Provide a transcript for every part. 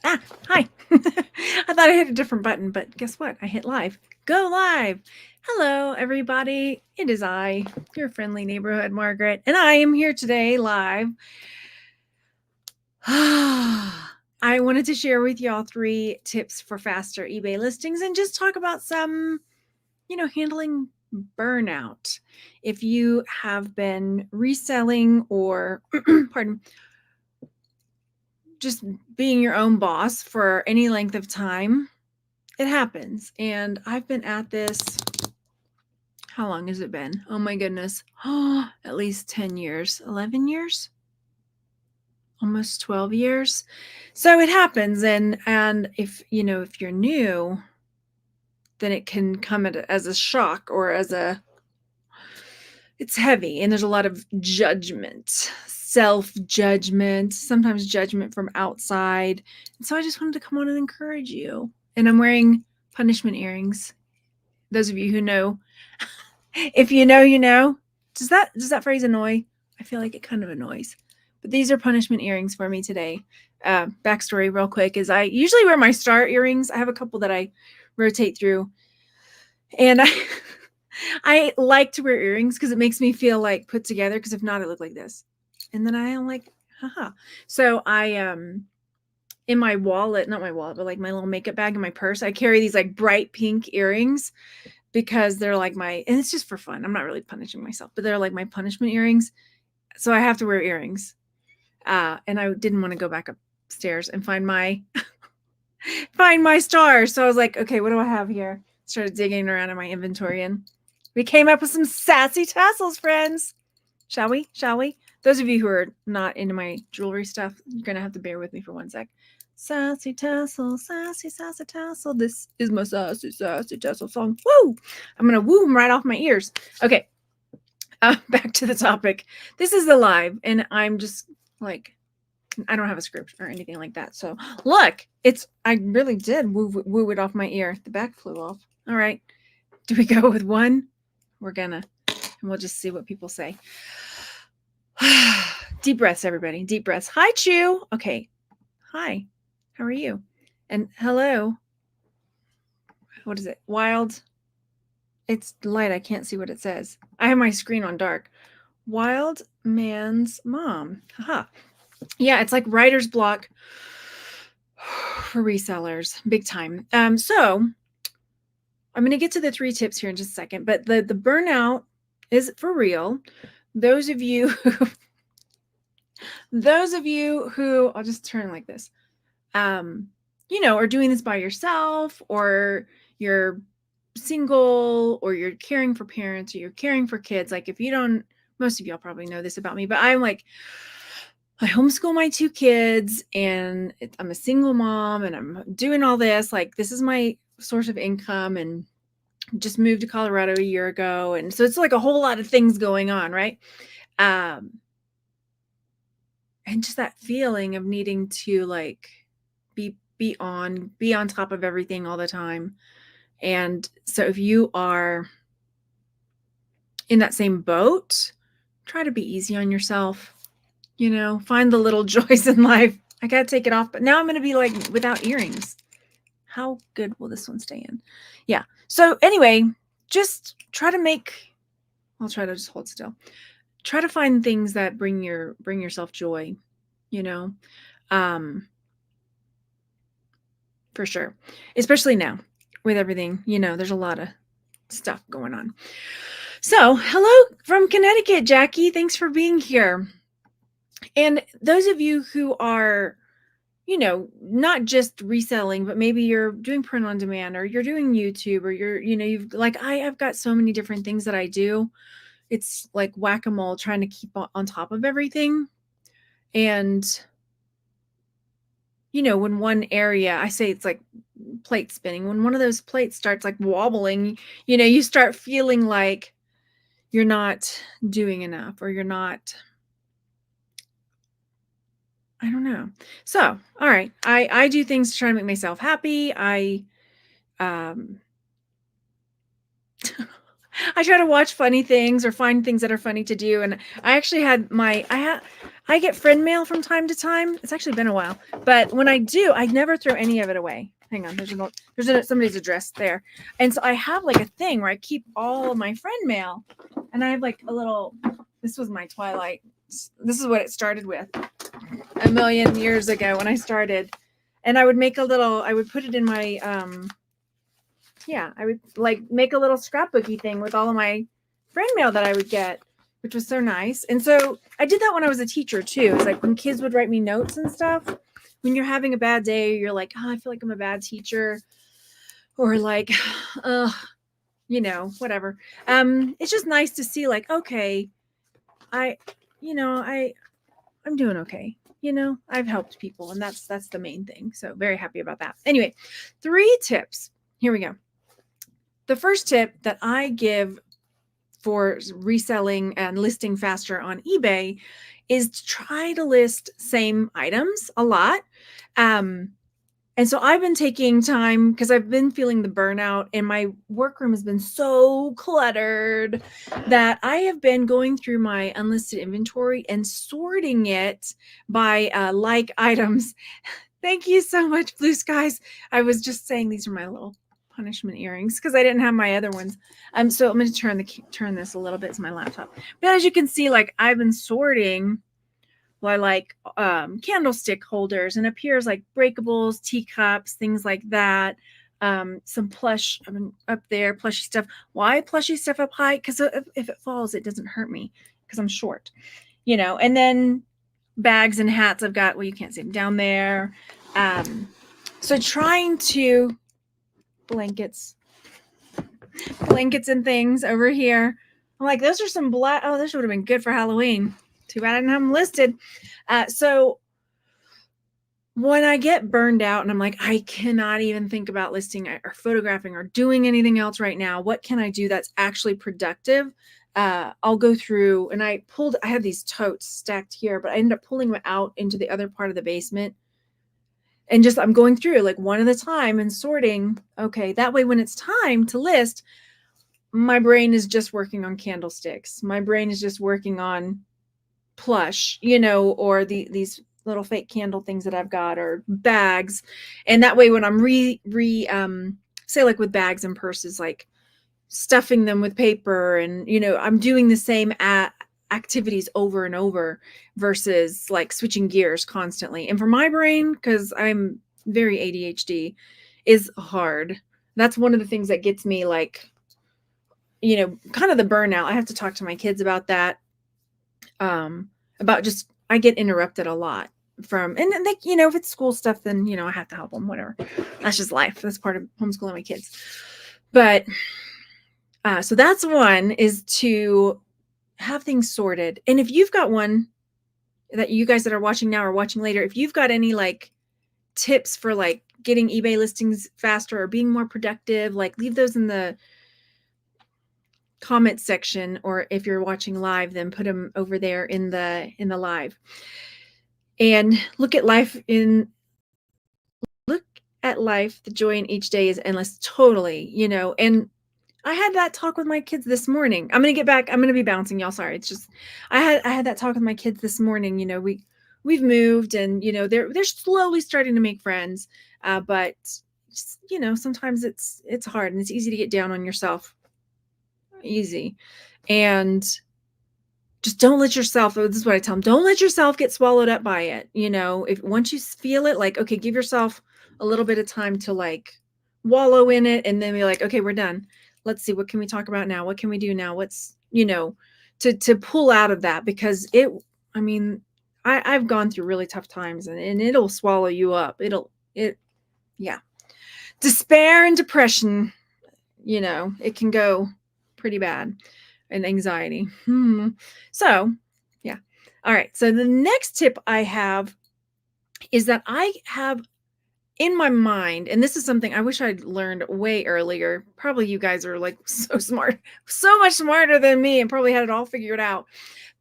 Hi. I thought I hit a different button, but guess what? I hit live. Go live. Hello, everybody. It is I, your friendly neighborhood Margaret, and I am here today live. I wanted to share with y'all 3 tips for faster eBay listings and just talk about some, handling burnout. If you have been reselling or, pardon, just being your own boss for any length of time, it happens. And I've been at this, how long has it been? Oh my goodness. At least 10 years, 11 years, almost 12 years. So it happens. And if you're new, then it can come as a shock or it's heavy, and there's a lot of judgment, self-judgment, sometimes judgment from outside. And so I just wanted to come on and encourage you. And I'm wearing punishment earrings. Those of you who know, if you know, you know. Does that phrase annoy? I feel like it kind of annoys. But these are punishment earrings for me today. Backstory real quick is I usually wear my star earrings. I have a couple that I rotate through. And I like to wear earrings because it makes me feel like put together, because if not, I look like this. And then I am like, haha. So I in my wallet, not my wallet, but like my little makeup bag in my purse, I carry these like bright pink earrings because they're like and it's just for fun. I'm not really punishing myself, but they're like my punishment earrings. So I have to wear earrings. And I didn't want to go back upstairs and find my star. So I was like, okay, what do I have here? Started digging around in my inventory, and we came up with some sassy tassels, friends. Shall we? Those of you who are not into my jewelry stuff, you're going to have to bear with me for one sec. Sassy tassel, sassy, sassy tassel. This is my sassy, sassy tassel song. Woo! I'm going to woo them right off my ears. Okay. Back to the topic. This is the live, and I'm just like, I don't have a script or anything like that. So look, I really did woo it off my ear. The back flew off. All right. Do we go with one? And we'll just see what people say. Deep breaths, everybody. Deep breaths. Hi, Chew. Okay. Hi. How are you? And hello. What is it? Wild. It's light. I can't see what it says. I have my screen on dark. Wild man's mom. Haha. Yeah, it's like writer's block for resellers. Big time. So I'm going to get to the 3 tips here in just a second, but the burnout is for real. Those of you who I'll just turn like this, are doing this by yourself, or you're single, or you're caring for parents, or you're caring for kids. Like, if you don't, most of y'all probably know this about me, but I'm like, I homeschool my 2 kids, and I'm a single mom, and I'm doing all this. Like, this is my source of income, and just moved to Colorado a year ago. And so it's like a whole lot of things going on, right? And just that feeling of needing to like be on top of everything all the time. And so if you are in that same boat, try to be easy on yourself. Find the little joys in life. I gotta take it off, but now I'm gonna be like without earrings. How good will this one stay in? Yeah. So anyway, just I'll try to just hold still. Try to find things that bring yourself joy, for sure. Especially now with everything, there's a lot of stuff going on. So, hello from Connecticut, Jackie. Thanks for being here. And those of you who are, not just reselling, but maybe you're doing print on demand, or you're doing YouTube, or you've like, I've got so many different things that I do. It's like whack-a-mole trying to keep on top of everything. And, when one area, I say it's like plate spinning, when one of those plates starts like wobbling, you start feeling like you're not doing enough, or you're not, I don't know. So, all right. I do things to try to make myself happy. I I try to watch funny things or find things that are funny to do. And I actually had I get friend mail from time to time. It's actually been a while, but when I do, I never throw any of it away. Hang on, there's somebody's address there, and so I have like a thing where I keep all of my friend mail, and I have like a little. This was my Twilight. This is what it started with a million years ago when I started, and I would make a little. I would put it in my I would like make a little scrapbooky thing with all of my friend mail that I would get, which was so nice. And so I did that when I was a teacher too. It's like when kids would write me notes and stuff, when you're having a bad day, you're like, oh, I feel like I'm a bad teacher, or like, whatever. It's just nice to see like, okay, I'm doing okay. I've helped people, and that's the main thing. So very happy about that. Anyway, 3 tips. Here we go. The first tip that I give for reselling and listing faster on eBay is to try to list same items a lot. And so I've been taking time because I've been feeling the burnout, and my workroom has been so cluttered that I have been going through my unlisted inventory and sorting it by like items. Thank you so much, Blue Skies. I was just saying these are my little punishment earrings because I didn't have my other ones. So I'm going to turn this a little bit to my laptop. But as you can see, like I've been sorting by like candlestick holders, and up here is like breakables, teacups, things like that. Some plush up there, plushy stuff. Why plushy stuff up high? Because if it falls, it doesn't hurt me because I'm short, And then bags and hats I've got. Well, you can't see them down there. So trying to blankets and things over here. I'm like, those are some black. Oh, this would have been good for Halloween. Too bad I didn't have them listed. So when I get burned out and I'm like, I cannot even think about listing or photographing or doing anything else right now, what can I do that's actually productive? I'll go through, and I had these totes stacked here, but I ended up pulling them out into the other part of the basement. And just, I'm going through like one at a time and sorting. Okay, that way when it's time to list, my brain is just working on candlesticks. My brain is just working on plush, or these little fake candle things that I've got, or bags. And that way when I'm say like with bags and purses, like stuffing them with paper, and I'm doing the same activities over and over versus like switching gears constantly. And for my brain, because I'm very ADHD, is hard. That's one of the things that gets me like, kind of the burnout. I have to talk to my kids about that. About just, I get interrupted a lot and they, if it's school stuff, then, I have to help them, whatever. That's just life. That's part of homeschooling my kids. But, so that's one, is to have things sorted. And if you've got one that you guys that are watching now or watching later, if you've got any like tips for like getting eBay listings faster or being more productive, like leave those in the comment section, or if you're watching live, then put them over there in the live. And look at life, the joy in each day is endless. Totally, and I had that talk with my kids this morning. I'm going to get back. I'm going to be bouncing, y'all. Sorry. It's just, I had that talk with my kids this morning. We've moved, and, they're slowly starting to make friends. But sometimes it's hard, and it's easy to get down on yourself. Easy. And just don't let yourself, this is what I tell them, don't let yourself get swallowed up by it. If once you feel it, like, okay, give yourself a little bit of time to like wallow in it, and then be like, okay, we're done. Let's see, what can we talk about now? What can we do now? What's, to pull out of that, because I've gone through really tough times, and it'll swallow you up. Yeah. Despair and depression, it can go pretty bad, and anxiety. So, yeah. All right. So the next tip I have is that I have in my mind, and this is something I wish I'd learned way earlier. Probably you guys are like so smart, so much smarter than me, and probably had it all figured out.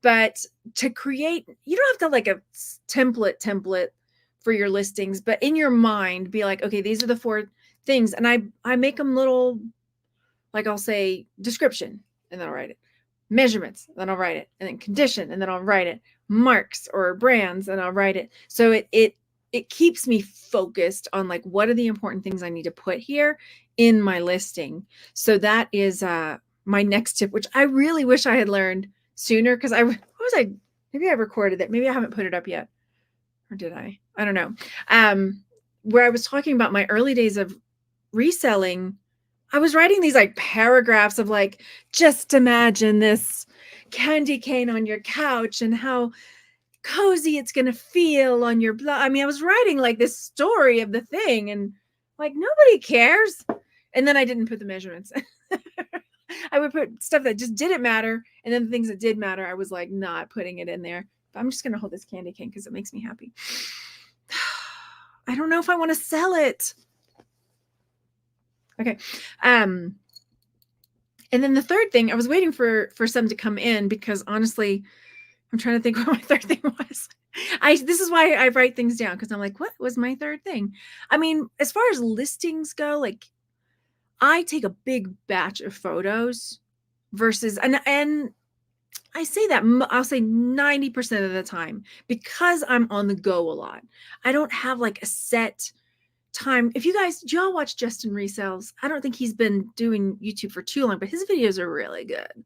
But to create, you don't have to like a template for your listings, but in your mind, be like, okay, these are the 4 things. And I make them little, like I'll say description, and then I'll write it. measurements, then I'll write it, and then condition, and then I'll write it, marks or brands, and I'll write it. So it keeps me focused on like, what are the important things I need to put here in my listing. So that is my next tip, which I really wish I had learned sooner, because maybe I recorded it, maybe I haven't put it up yet, or did I don't know, where I was talking about my early days of reselling. I was writing these like paragraphs of like, just imagine this candy cane on your couch and how cozy it's going to feel on your blood. I mean, I was writing like this story of the thing, and like, nobody cares. And then I didn't put the measurements. I would put stuff that just didn't matter. And then the things that did matter, I was like not putting it in there. But I'm just going to hold this candy cane because it makes me happy. I don't know if I want to sell it. Okay. And then the third thing, I was waiting for some to come in, because honestly, I'm trying to think what my third thing was. This is why I write things down, because I'm like, what was my third thing? I mean, as far as listings go, like, I take a big batch of photos versus, and I say that, I'll say 90% of the time, because I'm on the go a lot. I don't have like a set time. If you guys, do y'all watch Justin Resells? I don't think he's been doing YouTube for too long, but his videos are really good.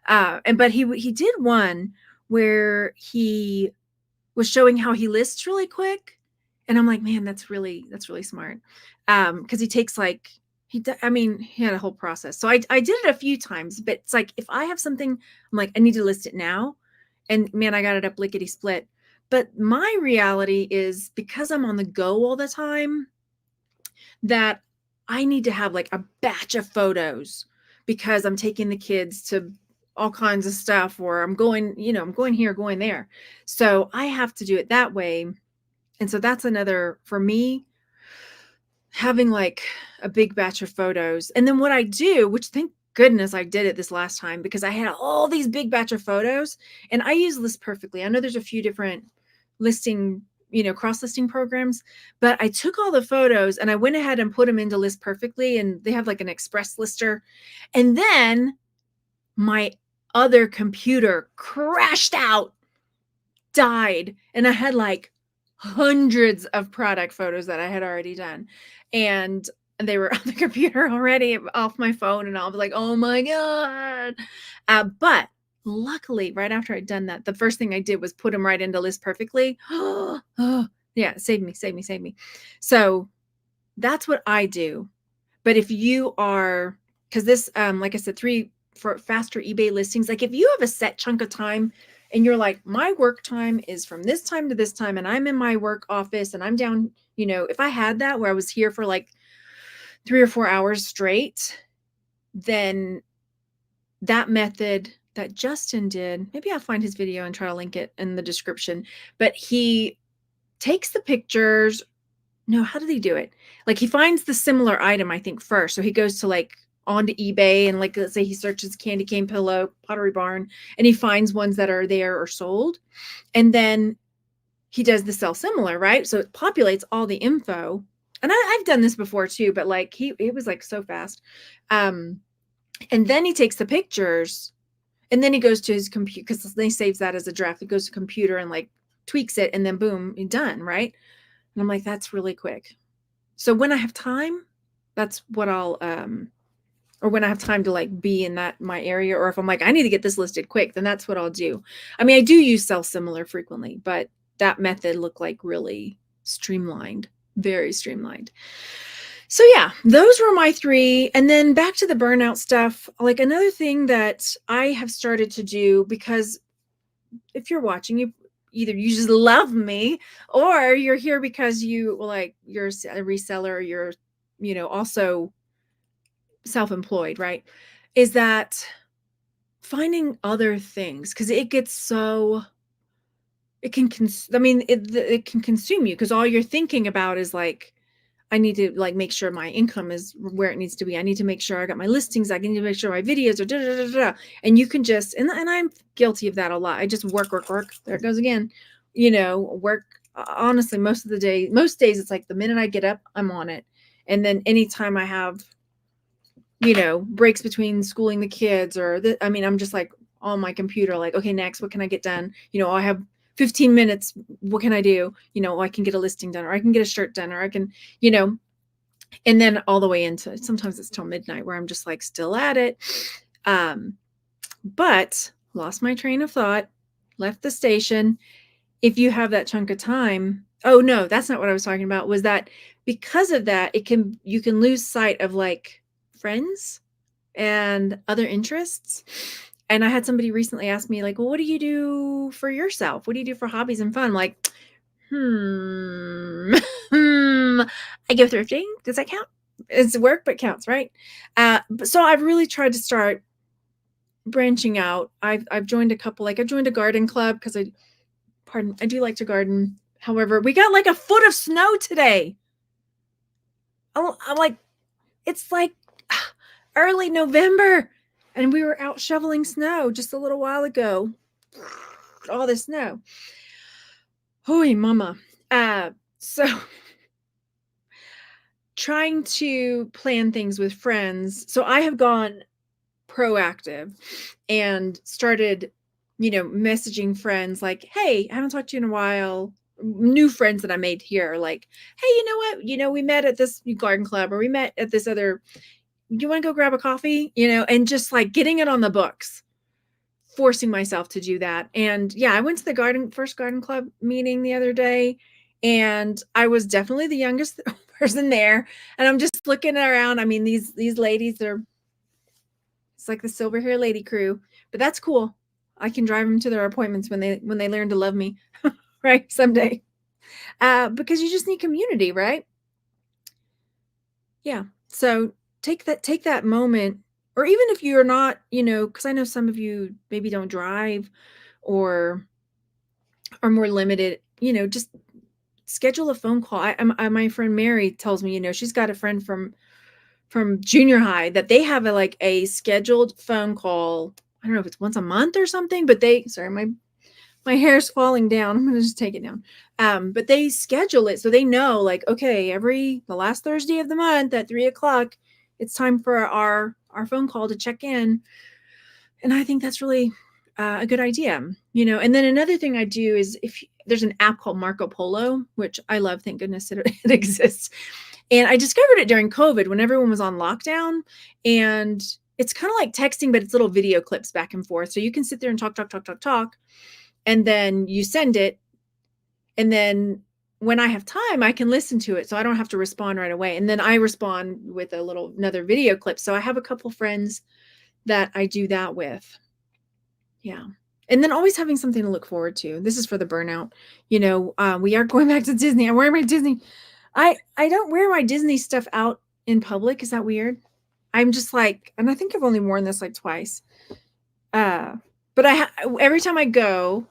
But he did one where he was showing how he lists really quick, and I'm like, man, that's really smart. Because he takes like, he had a whole process. So I did it a few times, but it's like, if I have something, I'm like, I need to list it now, and man, I got it up lickety split. But my reality is, because I'm on the go all the time, that I need to have like a batch of photos, because I'm taking the kids to all kinds of stuff, or I'm going here, going there. So I have to do it that way. And so that's another, for me, having like a big batch of photos. And then what I do, which thank goodness I did it this last time, because I had all these big batch of photos, and I use List Perfectly. I know there's a few different listing, cross-listing programs, but I took all the photos and I went ahead and put them into List Perfectly, and they have like an express lister. And then my other computer crashed out, died, and I had like hundreds of product photos that I had already done, and they were on the computer already, off my phone, and I was like, oh my God. But luckily, right after I'd done that, the first thing I did was put them right into List Perfectly. Yeah, save me. So that's what I do. But if you are, because this, like I said, for faster eBay listings, like if you have a set chunk of time and you're like, my work time is from this time to this time, and I'm in my work office and I'm down, if I had that where I was here for like 3 or 4 hours straight, then that method that Justin did, maybe I'll find his video and try to link it in the description, but he takes the pictures. No, how did he do it? Like, he finds the similar item, I think, first. So he goes to like onto eBay, and like, let's say he searches candy cane pillow, Pottery Barn, and he finds ones that are there or sold. And then he does the sell similar, right? So it populates all the info. And I've done this before too, but like it was like so fast. And then he takes the pictures, and then he goes to his computer, because they saves that as a draft. He goes to computer and like tweaks it, and then boom, done, right? And I'm like, that's really quick. So when I have time, that's what I'll, or when I have time to like be in my area, or if I'm like, I need to get this listed quick, then that's what I'll do. I mean, I do use sell similar frequently, but that method looked like really streamlined, very streamlined. So yeah, those were my 3. And then back to the burnout stuff. Like, another thing that I have started to do, because if you're watching, either you just love me, or you're here because you're a reseller, or you're, also self-employed, right? Is that finding other things, because it gets so, it can consume you, because all you're thinking about is like, I need to like make sure my income is where it needs to be. I need to make sure I got my listings. I need to make sure my videos are da, da, da, da. And you can just, and I'm guilty of that a lot. I just work. There it goes again. Work. Honestly, most days it's like the minute I get up, I'm on it. And then anytime I have, breaks between schooling the kids, I'm just like on my computer, like, okay, next, what can I get done? I have 15 minutes. What can I do? I can get a listing done, or I can get a shirt done, or I can, and then all the way into, sometimes it's till midnight where I'm just like still at it. But lost my train of thought, left the station. If you have that chunk of time, oh no, that's not what I was talking about, was that because of that, you can lose sight of like friends and other interests. And I had somebody recently ask me, like, well, what do you do for yourself? What do you do for hobbies and fun? I'm like, I go thrifting. Does that count? It's work, but counts, right? So I've really tried to start branching out. I've joined a couple, like I joined a garden club because I do like to garden. However, we got like a foot of snow today. I'm like, it's like early November and we were out shoveling snow just a little while ago. All this snow. Holy mama. So trying to plan things with friends. So I have gone proactive and started, messaging friends like, hey, I haven't talked to you in a while. New friends that I made here, like, hey, you know what? We met at this garden club, or we met at this other, you want to go grab a coffee? And just like getting it on the books, forcing myself to do that. And yeah, I went to the first garden club meeting the other day, and I was definitely the youngest person there. And I'm just looking around. I mean, these ladies it's like the silver hair lady crew, but that's cool. I can drive them to their appointments when they learn to love me, right? Someday. Because you just need community, right? Yeah. So take that moment, or even if you're not, because I know some of you maybe don't drive or are more limited, just schedule a phone call. My friend Mary tells me, she's got a friend from junior high that they have a scheduled phone call. I don't know if it's once a month or something, but my hair's falling down. I'm going to just take it down. But they schedule it so they know, like, okay, the last Thursday of the month at 3:00, it's time for our phone call to check in. And I think that's really a good idea, And then another thing I do is, if there's an app called Marco Polo, which I love, thank goodness it exists. And I discovered it during COVID when everyone was on lockdown, and it's kind of like texting, but it's little video clips back and forth. So you can sit there and talk, and then you send it. And then when I have time, I can listen to it. So I don't have to respond right away. And then I respond with another video clip. So I have a couple friends that I do that with. Yeah. And then always having something to look forward to. This is for the burnout. We are going back to Disney. I'm wearing my Disney. I don't wear my Disney stuff out in public. Is that weird? I'm just like, and I think I've only worn this like twice. But every time I go,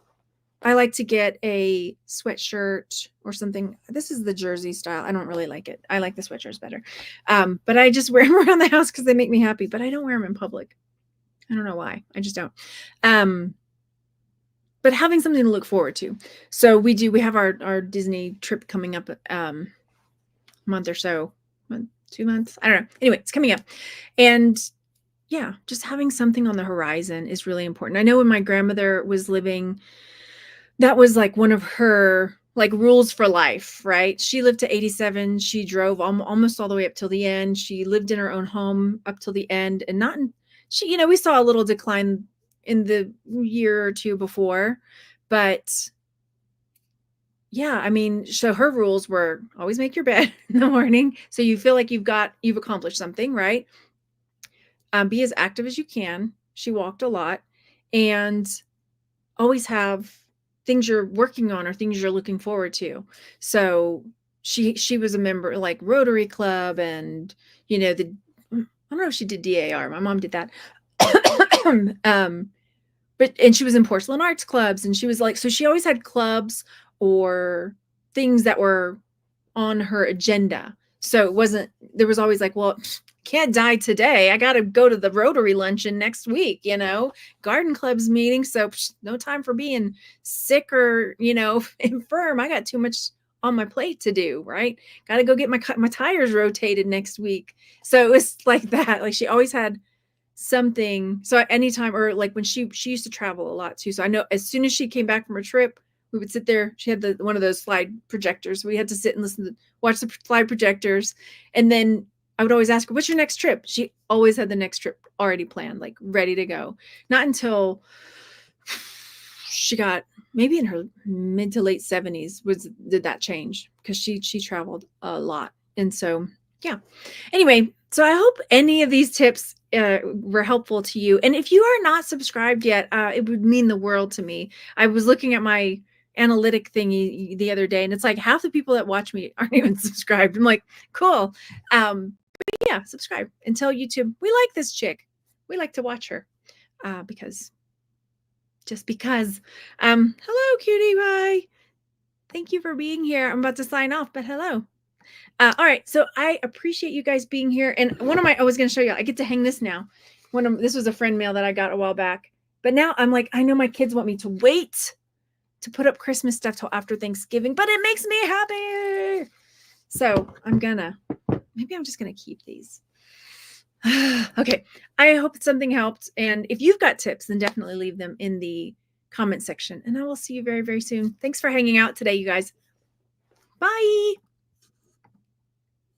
I like to get a sweatshirt or something. This is the jersey style. I don't really like it. I like the sweatshirts better. But I just wear them around the house because they make me happy. But I don't wear them in public. I don't know why. I just don't. But having something to look forward to. So we have our Disney trip coming up month or so, 2 months. I don't know. Anyway, it's coming up. And yeah, just having something on the horizon is really important. I know when my grandmother was living, that was like one of her like rules for life, right? She lived to 87. She drove almost all the way up till the end. She lived in her own home up till the end, and we saw a little decline in the year or two before, but yeah, I mean, so her rules were always make your bed in the morning, so you feel like you've accomplished something, right? Be as active as you can. She walked a lot, and always have things you're working on or things you're looking forward to. So she was a member like Rotary Club, and I don't know if she did DAR. My mom did that. And she was in porcelain arts clubs, and she was like, so she always had clubs or things that were on her agenda. So there was always like, well, can't die today. I got to go to the Rotary luncheon next week, garden clubs meeting. So no time for being sick or, infirm. I got too much on my plate to do, right? Got to go get my tires rotated next week. So it was like that. Like she always had something. So anytime, or like when she used to travel a lot too. So I know as soon as she came back from her trip, we would sit there. She had one of those slide projectors. We had to sit and watch the slide projectors. And then I would always ask her, what's your next trip? She always had the next trip already planned, like ready to go. Not until she got maybe in her mid to late 70s did that change, because she traveled a lot. And so, yeah. Anyway, so I hope any of these tips were helpful to you. And if you are not subscribed yet, it would mean the world to me. I was looking at my analytic thingy the other day, and it's like half the people that watch me aren't even subscribed. I'm like, cool. But yeah, subscribe and tell YouTube, we like this chick. We like to watch her because. Hello, cutie pie. Thank you for being here. I'm about to sign off, but hello. All right, so I appreciate you guys being here. And I was going to show you, I get to hang this now. This was a friend mail that I got a while back. But now I'm like, I know my kids want me to wait to put up Christmas stuff till after Thanksgiving, but it makes me happy. So maybe I'm just going to keep these. Okay, I hope something helped. And if you've got tips, then definitely leave them in the comment section. And I will see you very, very soon. Thanks for hanging out today, you guys. Bye.